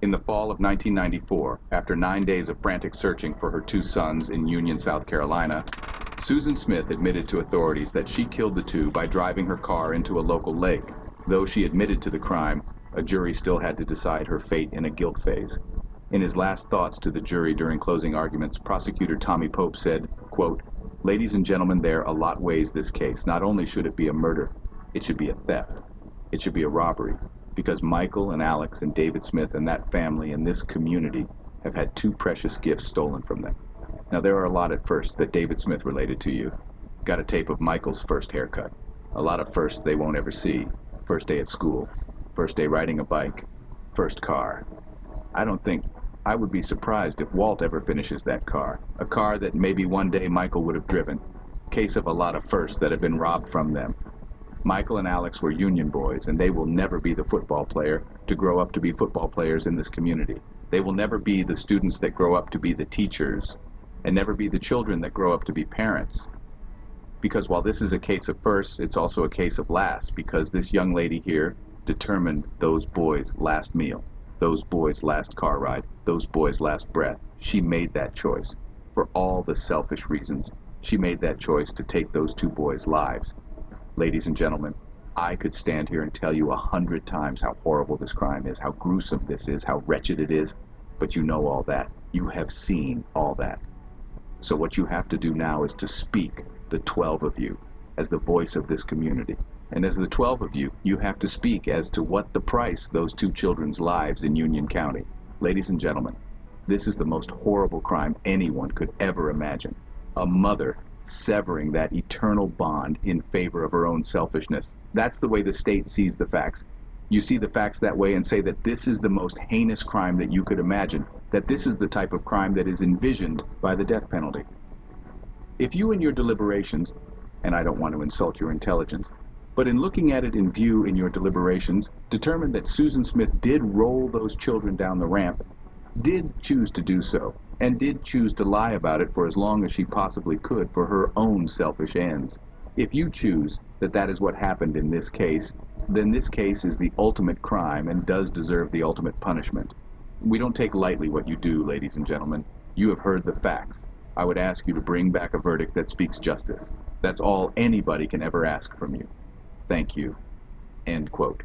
In the fall of 1994, after 9 days of frantic searching for her two sons in Union, South Carolina, Susan Smith admitted to authorities that she killed the two by driving her car into a local lake. Though she admitted to the crime, a jury still had to decide her fate in a guilt phase. In his last thoughts to the jury during closing arguments, prosecutor Tommy Pope said, quote, "Ladies and gentlemen, there are a lot ways this case. Not only should it be a murder, it should be a theft. It should be a robbery, because Michael and Alex and David Smith and that family and this community have had two precious gifts stolen from them. Now, there are a lot at first that David Smith related to you. Got a tape of Michael's first haircut. A lot of firsts they won't ever see. First day at school. First day riding a bike. First car. I would be surprised if Walt ever finishes that car. A car that maybe one day Michael would have driven. Case of a lot of firsts that have been robbed from them. Michael and Alex were Union boys, and they will never be the football player to grow up to be football players in this community. They will never be the students that grow up to be the teachers, and never be the children that grow up to be parents. Because while this is a case of first, it's also a case of last, because this young lady here determined those boys' last meal, those boys' last car ride, those boys' last breath. She made that choice. For all the selfish reasons, she made that choice to take those two boys' lives. Ladies and gentlemen, I could stand here and tell you 100 times how horrible this crime is, how gruesome this is, how wretched it is, but you know all that. You have seen all that. So what you have to do now is to speak, the 12 of you, as the voice of this community. And as the 12 of you, you have to speak as to what the price those two children's lives in Union County. Ladies and gentlemen, this is the most horrible crime anyone could ever imagine. A mother severing that eternal bond in favor of her own selfishness. That's the way the state sees the facts. You see the facts that way and say that this is the most heinous crime that you could imagine, that this is the type of crime that is envisioned by the death penalty. If you in your deliberations, and I don't want to insult your intelligence, but in looking at it in view in your deliberations, determined that Susan Smith did roll those children down the ramp, did choose to do so, and did choose to lie about it for as long as she possibly could for her own selfish ends. If you choose that that is what happened in this case, then this case is the ultimate crime and does deserve the ultimate punishment. We don't take lightly what you do, ladies and gentlemen. You have heard the facts. I would ask you to bring back a verdict that speaks justice. That's all anybody can ever ask from you. Thank you. End quote.